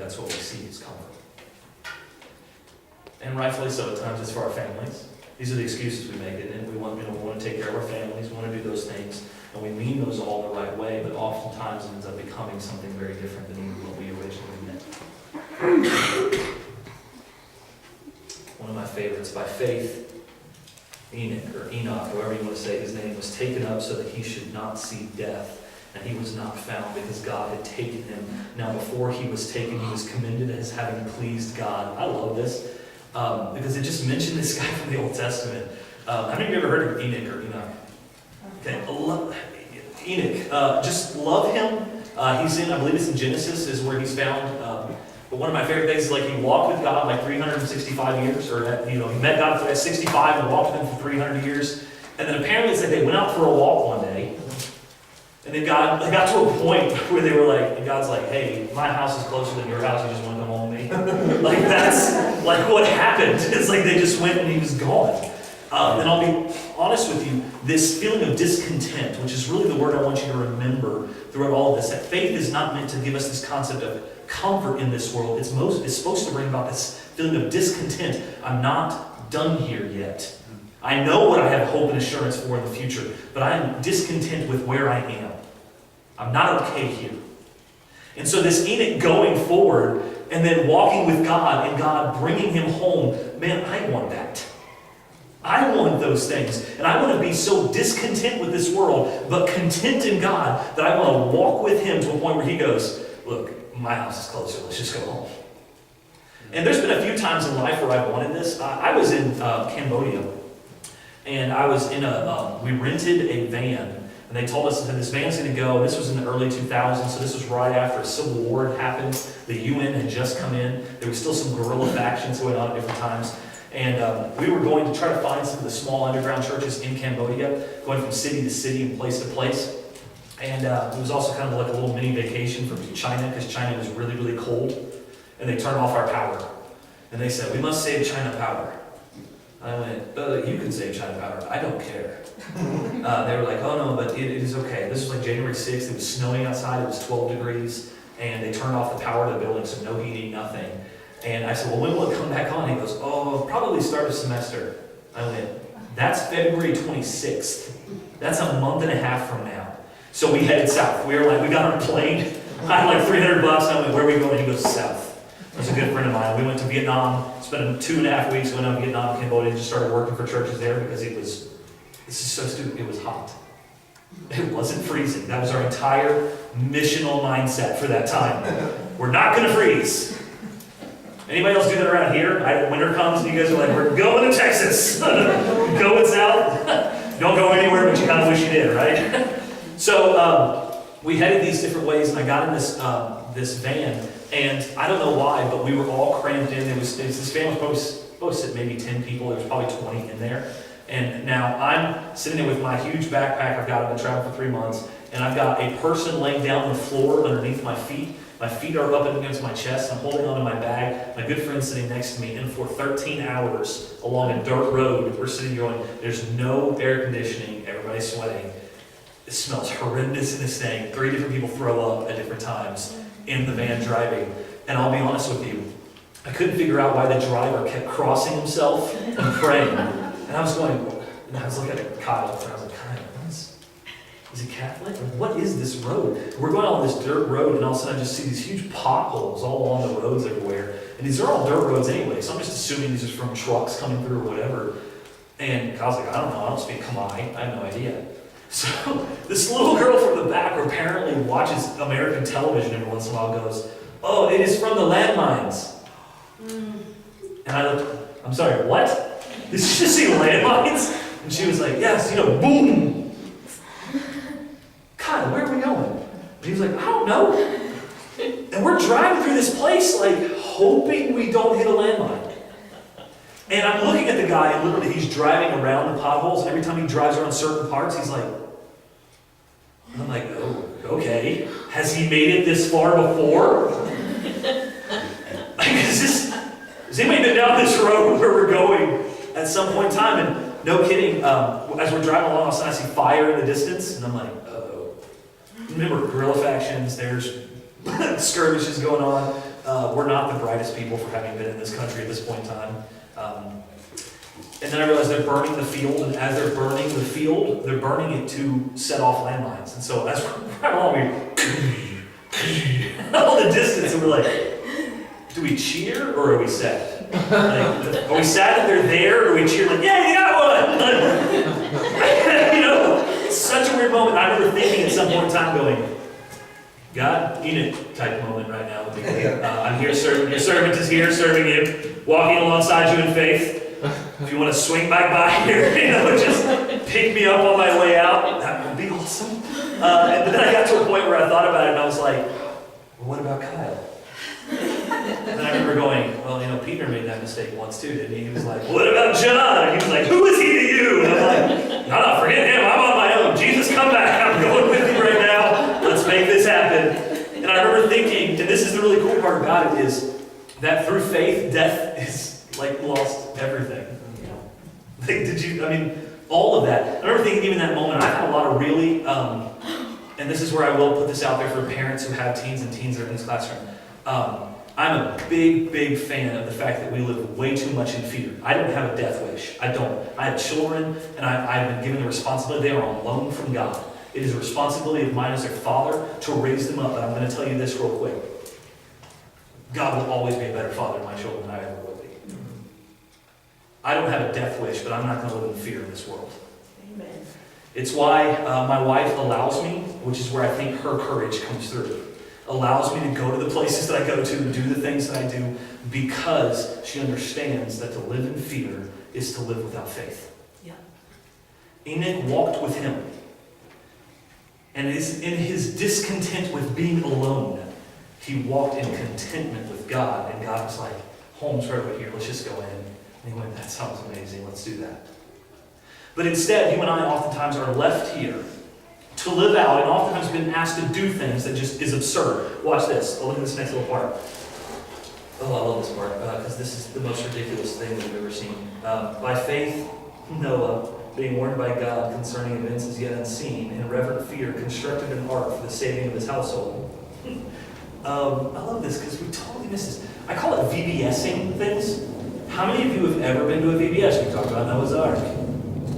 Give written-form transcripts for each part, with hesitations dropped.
that's what we see as comfort. And rightfully so, at times it's for our families. These are the excuses we make, and we want to take care of our families, we want to do those things, and we mean those all the right way, but oftentimes it ends up becoming something very different than even what we originally meant. One of my favorites, by faith, Enoch, or Enoch, however you want to say his name, was taken up so that he should not see death. And he was not found because God had taken him. Now before he was taken, he was commended as having pleased God. I love this because it just mentioned this guy from the Old Testament. How many of you ever heard of Enoch or Enoch? Okay, Enoch. Just love him. He's in, I believe it's in Genesis is where he's found. But one of my favorite things is like he walked with God like 365 years, or he met God at 65 and walked with him for 300 years. And then apparently it's like they went out for a walk one day, and they got to a point where they were like, and God's like, hey, my house is closer than your house, you just want to come home with me? Like that's like what happened. It's like they just went and he was gone. And I'll be honest with you, this feeling of discontent, which is really the word I want you to remember throughout all of this, that faith is not meant to give us this concept of comfort in this world. It's supposed to bring about this feeling of discontent. I'm not done here yet. I know what I have hope and assurance for in the future, but I am discontent with where I am. I'm not okay here. And so this Enoch going forward and then walking with God and God bringing him home, man, I want that. I want those things. And I want to be so discontent with this world, but content in God, that I want to walk with him to a point where he goes, look, my house is closer, let's just go home. And there's been a few times in life where I've wanted this. I was in Cambodia, and I was in we rented a van, and they told us that this van's going to go. This was in the early 2000s, so this was right after a civil war had happened. The UN had just come in. There was still some guerrilla factions going on at different times. And we were going to try to find some of the small underground churches in Cambodia, going from city to city and place to place. And it was also kind of like a little mini vacation from China, because China was really, really cold. And they turned off our power. And they said, we must save China power. I went, you can save China power. I don't care. They were like, oh no, but it is okay. This was like January 6th. It was snowing outside. It was 12 degrees. And they turned off the power to the building, so no heating, nothing. And I said, well, when will it come back on? He goes, oh, probably start of semester. I went, that's February 26th. That's a month and a half from now. So we headed south. We got on a plane. I had like $300. I went, where are we going? He goes, south. That's a good friend of mine. We went to Vietnam, spent 2.5 weeks, went out to Vietnam, Cambodia, and just started working for churches there because this is so stupid, it was hot. It wasn't freezing. That was our entire missional mindset for that time. We're not going to freeze. Anybody else do that around here? Winter comes and you guys are like, we're going to Texas. Going south. Don't go anywhere, but you kind of wish you did, right? So we headed these different ways, and I got in this van, and I don't know why, but we were all crammed in. This van was supposed to sit maybe 10 people. There was probably 20 in there. And now I'm sitting there with my huge backpack. I've been traveling for 3 months, and I've got a person laying down on the floor underneath my feet. My feet are up against my chest. I'm holding onto my bag. My good friend's sitting next to me. And for 13 hours along a dirt road, we're sitting here going, there's no air conditioning. Everybody's sweating. It smells horrendous in this thing. 3 different people throw up at different times in the van driving. And I'll be honest with you, I couldn't figure out why the driver kept crossing himself and praying. And I was looking at Kyle, and I was like, Kyle, is it Catholic? What is this road? We're going on this dirt road, and all of a sudden I just see these huge potholes all along the roads everywhere. And these are all dirt roads anyway, so I'm just assuming these are from trucks coming through or whatever. And I was like, I don't know, I don't speak Khmer, I have no idea. So this little girl from the back who apparently watches American television every once in a while goes, oh, it is from the landmines. And I looked, I'm sorry, what? Did you just see landmines? And she was like, yes, boom. Kyle, where are we going? And he was like, I don't know. And we're driving through this place, like, hoping we don't hit a landmine. And I'm looking at the guy, and literally he's driving around the potholes, and every time he drives around certain parts, he's like, and I'm like, oh, okay. Has he made it this far before? Like, has anybody been down this road where we're going at some point in time? And no kidding, as we're driving along, all of a sudden I see fire in the distance, and I'm like, uh-oh. Remember, guerrilla factions, there's skirmishes going on. we're not the brightest people for having been in this country at this point in time. And then I realized they're burning the field, and as they're burning the field, they're burning it to set off landmines. And so as we're right along, all the distance, and we're like, do we cheer or are we sad? Like, are we sad that they're there, or are we cheer like, yeah, you got one? You know, it's such a weird moment. I remember thinking at some point in time going, God, Enoch type moment right now. I'm here serving, your servant is here serving you, walking alongside you in faith. If you want to swing back by here, you know, just pick me up on my way out, that would be awesome. And then I got to a point where I thought about it and I was like, well, what about Kyle? And I remember going, well, you know, Peter made that mistake once too, didn't he? He was like, what about John? And he was like, who is he to you? And I'm like, no, forget him, I'm on my own. Jesus, come back, I'm going with you right now. Let's make this happen. And I remember thinking, and this is the really cool part about it, is that through faith, death is like lost everything. You know? Like, all of that. I remember thinking even that moment, I've had a lot of really, and this is where I will put this out there for parents who have teens and teens that are in this classroom. I'm a big, big fan of the fact that we live way too much in fear. I don't have a death wish. I don't. I have children, and I've been given the responsibility. They are on loan from God. It is a responsibility of mine as their father to raise them up. And I'm going to tell you this real quick. God will always be a better father to my children than I ever will be. I don't have a death wish, but I'm not going to live in fear in this world. Amen. It's why my wife allows me, which is where I think her courage comes through, allows me to go to the places that I go to and do the things that I do because she understands that to live in fear is to live without faith. Yeah. Enoch walked with him. And in his discontent with being alone, he walked in contentment with God. And God was like, home's right over here, let's just go in. And he went, that sounds amazing, let's do that. But instead, you and I oftentimes are left here to live out and oftentimes been asked to do things that just is absurd. Watch this. Oh, look at this next little part. Oh, I love this part because this is the most ridiculous thing we've ever seen. By faith, Noah, being warned by God concerning events as yet unseen, in reverent fear, constructed an ark for the saving of his household. I love this because we totally miss this. I call it VBSing things. How many of you have ever been to a VBS? We talked about Noah's Ark.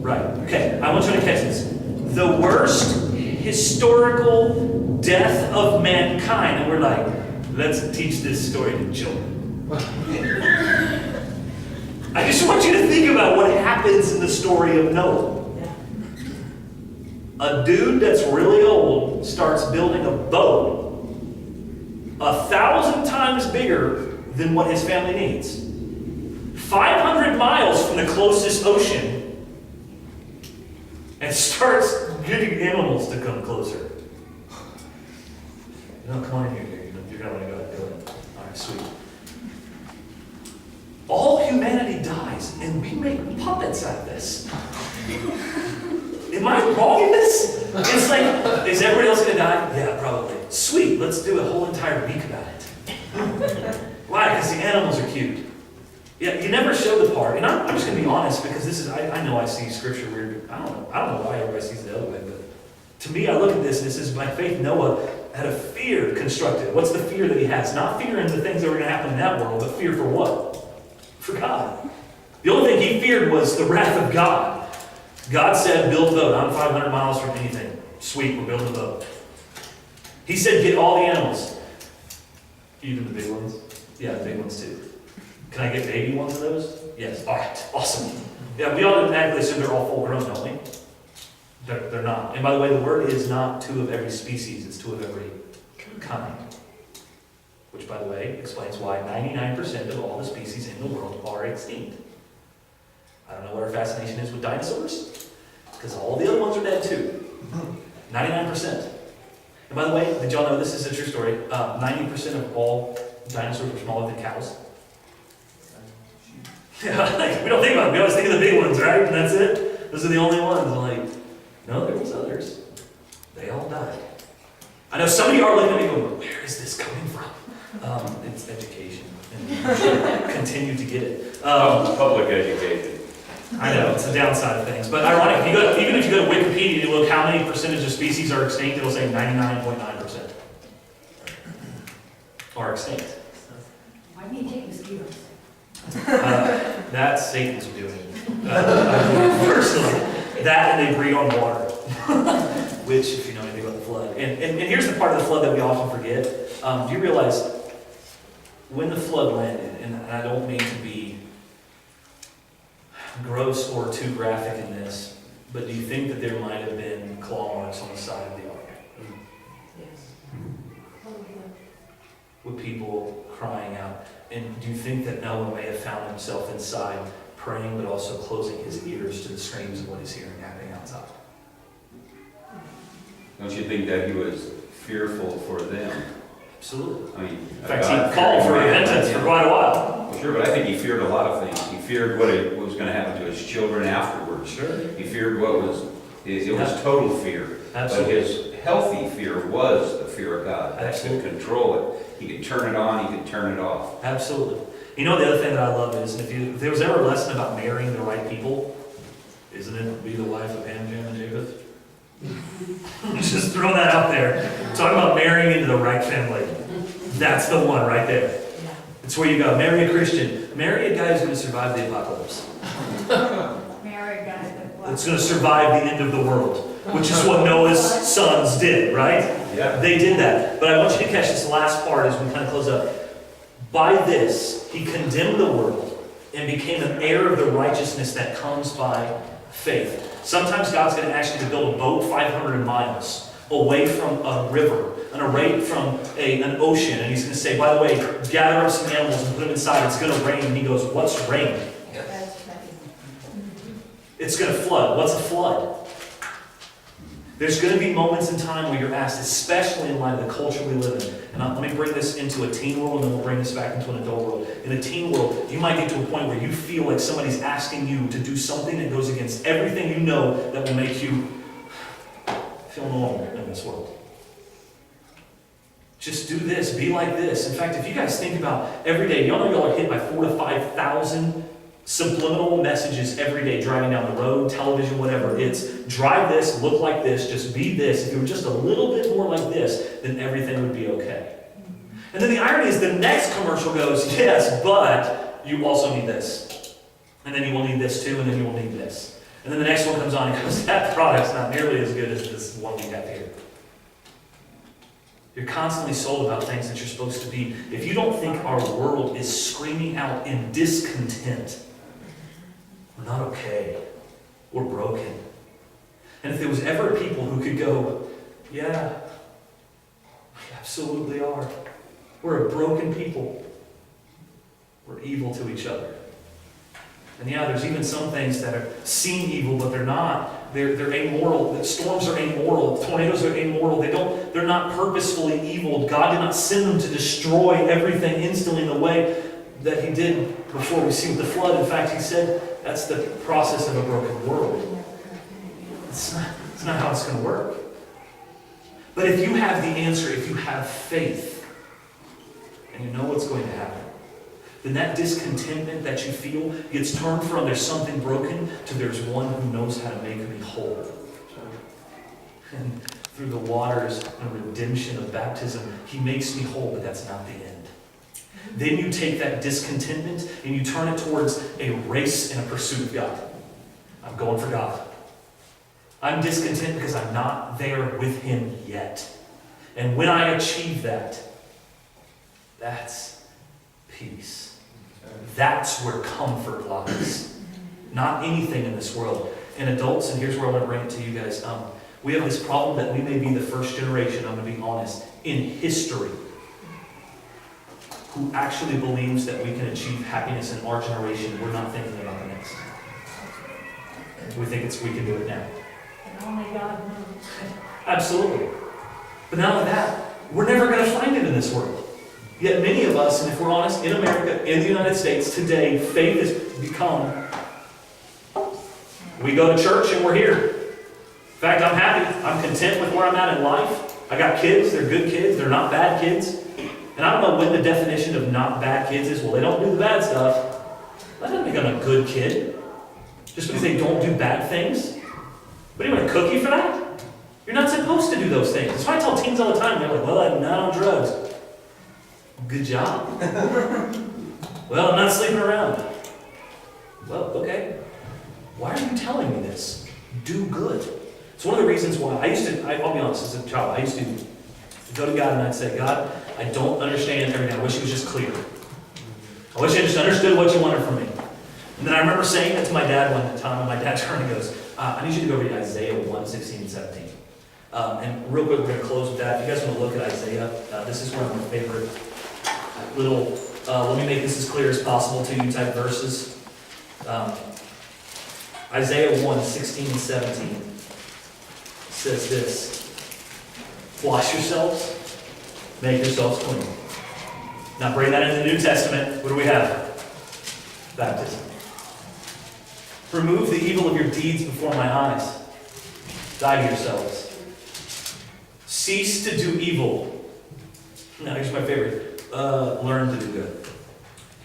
Right. Okay. I want you to catch this. The worst historical death of mankind. And we're like, let's teach this story to children. I just want you to think about what happens in the story of Noah. A dude that's really old starts building a boat 1,000 times bigger than what his family needs. 500 miles from the closest ocean, and starts getting animals to come closer. No, come on in here. You're going to want to go ahead and do it. All right, sweet. All humanity dies, and we make puppets out of this. Am I wrong in this? It's like, is everybody else going to die? Yeah, probably. Sweet, let's do a whole entire week about it. Why? Because the animals are cute. Yeah, you never show the part. And I'm just going to be honest, because this is, I know I see scripture weird. I don't know why everybody sees it the other way, but to me, I look at this, and it says, by faith, Noah had a fear constructed. What's the fear that he has? Not fear in the things that were going to happen in that world, but fear for what? For God. The only thing he feared was the wrath of God. God said, build a boat. I'm 500 miles from anything. Sweet, we're building a boat. He said, get all the animals. Even the big ones? Yeah, the big ones too. Can I get baby ones of those? Yes. All right, awesome. Yeah, we automatically assume they're all full grown, don't we? They're not. And by the way, the word is not 2 of every species, it's 2 of every kind. Which, by the way, explains why 99% of all the species in the world are extinct. I don't know what our fascination is with dinosaurs, because all the other ones are dead too. 99%. And by the way, did y'all know this is a true story? 90% of all dinosaurs were smaller than cows. Yeah, we don't think about it. We always think of the big ones, right? And that's it. Those are the only ones. I'm like, no, there was others. They all died. I know some of you are looking at me going, where is this coming from? It's education. And you should continue to get it. Public education. I know, it's the downside of things. But ironic, even if you go to Wikipedia and you look how many percentage of species are extinct, it'll say 99.9% are extinct. you take mosquitoes? That's Satan's doing. Personally, that and they breed on water. Which, if you know anything about the flood. And here's the part of the flood that we often forget. Do you realize when the flood landed, and I don't mean to be gross or too graphic in this, but do you think that there might have been claw marks on the side of the ark? Yes. With people crying out? And do you think that Noah may have found himself inside praying, but also closing his ears to the screams of what he's hearing happening outside? Don't you think that he was fearful for them? Absolutely. I mean, In fact, he called for repentance for quite a while. Well, sure, but I think he feared a lot of things. He feared what was going to happen to his children afterwards. Sure. He feared what was, it was total fear. Absolutely. But his healthy fear was the fear of God. That could Absolutely. control it. He could turn it on, he could turn it off. Absolutely. You know, the other thing that I love is if there was ever a lesson about marrying the right people, isn't it be the wife of Ham, Jam, and Japheth? Just throwing that out there. Talking about marrying into the right family. That's the one right there. Yeah. It's where you go. Marry a Christian. Marry a guy who's going to survive the apocalypse. Marry a guy that It's going to survive the end of the world, which is what Noah's sons did, right? Yeah. They did that. But I want you to catch this last part as we kind of close up. By this, he condemned the world and became an heir of the righteousness that comes by faith. Sometimes God's going to ask you to build a boat 500 miles away from a river, and away from an ocean, and he's going to say, by the way, gather up some animals and put them inside. It's going to rain. And he goes, what's rain? That's right. It's going to flood. What's a flood? There's going to be moments in time where you're asked, especially in light of the culture we live in. And let me bring this into a teen world, and then we'll bring this back into an adult world. In a teen world, you might get to a point where you feel like somebody's asking you to do something that goes against everything you know that will make you feel normal in this world. Just do this, be like this. In fact, if you guys think about every day, y'all know y'all are hit by 4,000 to 5,000 subliminal messages every day driving down the road, television, whatever. It's drive this, look like this, just be this. If you were just a little bit more like this, then everything would be okay. And then the irony is the next commercial goes, yes, but you also need this. And then you will need this too, and then you will need this. And then the next one comes on and goes, that product's not nearly as good as this one we got here. You're constantly sold about things that you're supposed to be. If you don't think our world is screaming out in discontent, we're not okay. We're broken. And if there was ever people who could go, yeah, we absolutely are. We're a broken people. We're evil to each other. And yeah, there's even some things that are seen evil, but they're not. They're amoral. The storms are amoral. Tornadoes are amoral. They're not purposefully evil. God did not send them to destroy everything instantly in the way that he did before we see with the flood. In fact, he said that's the process of a broken world. It's not how it's going to work. But if you have the answer, if you have faith, and you know what's going to happen, then that discontentment that you feel gets turned from there's something broken to there's one who knows how to make me whole. And through the waters and redemption of baptism, he makes me whole, but that's not the end. Then you take that discontentment and you turn it towards a race and a pursuit of God. I'm going for God. I'm discontent because I'm not there with him yet. And when I achieve that, that's peace. That's where comfort lies. Not anything in this world. And adults, and here's where I want to bring it to you guys. We have this problem that we may be the first generation, I'm going to be honest, in history who actually believes that we can achieve happiness in our generation. We're not thinking about the next. We think we can do it now. And only God knows. Absolutely. But not only that, we're never going to find it in this world. Yet many of us, and if we're honest, in America, in the United States, today, faith has become, we go to church and we're here. In fact, I'm happy. I'm content with where I'm at in life. I got kids. They're good kids. They're not bad kids. And I don't know when the definition of not bad kids is. Well, they don't do the bad stuff. That doesn't make them a good kid. Just because they don't do bad things. What, do you want a cookie for that? You're not supposed to do those things. That's why I tell teens all the time. They're like, well, I'm not on drugs. Good job. Well, I'm not sleeping around. Well, okay. Why are you telling me this? Do good. It's one of the reasons why I'll be honest, as a child, I used to go to God and I'd say, God, I don't understand everything. I wish it was just clear. I wish I just understood what you wanted from me. And then I remember saying that to my dad one time, and my dad turned and goes, I need you to go read Isaiah 1, 16 and 17. And real quick, we're going to close with that. If you guys want to look at Isaiah, this is one of my favorite little, let me make this as clear as possible to you type verses. Isaiah 1, 16 and 17 says this: wash yourselves, make yourselves clean. Now bring that into the New Testament. What do we have? Baptism. Remove the evil of your deeds before my eyes. Die to yourselves. Cease to do evil. Now here's my favorite. Learn to do good.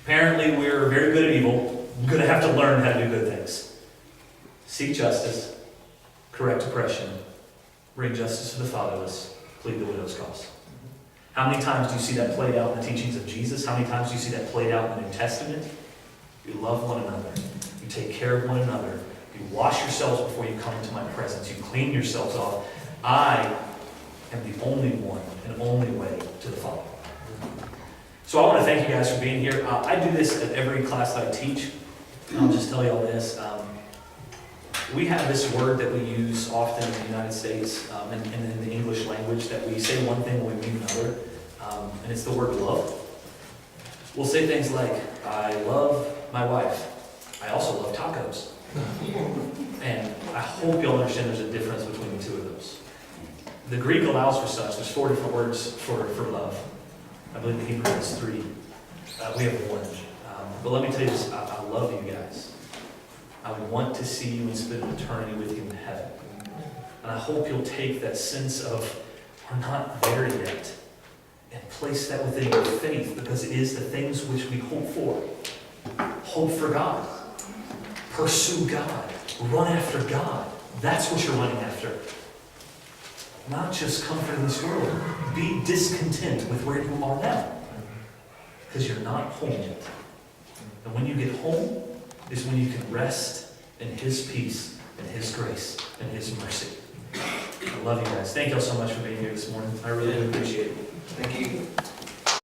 Apparently we're very good at evil. We're going to have to learn how to do good things. Seek justice. Correct oppression. Bring justice to the fatherless. Plead the widow's cause. How many times do you see that played out in the teachings of Jesus? How many times do you see that played out in the New Testament? You love one another. You take care of one another. You wash yourselves before you come into my presence. You clean yourselves off. I am the only one and only way to the Father. So I want to thank you guys for being here. I do this at every class that I teach. I'll just tell you all this. We have this word that we use often in the United States and in the English language that we say one thing when we mean another, and it's the word love. We'll say things like, I love my wife. I also love tacos. And I hope you'll understand there's a difference between the two of those. The Greek allows for such. There's 4 different words for love. I believe the Hebrew has 3. We have 1. But let me tell you this, I love you guys. I want to see you and spend eternity with you in heaven. And I hope you'll take that sense of, we're not there yet, and place that within your faith, because it is the things which we hope for. Hope for God. Pursue God. Run after God. That's what you're running after. Not just comfort in this world. Be discontent with where you are now, because you're not home yet. And when you get home is when you can rest in His peace and His grace and His mercy. I love you guys. Thank you all so much for being here this morning. I really do appreciate it. Thank you.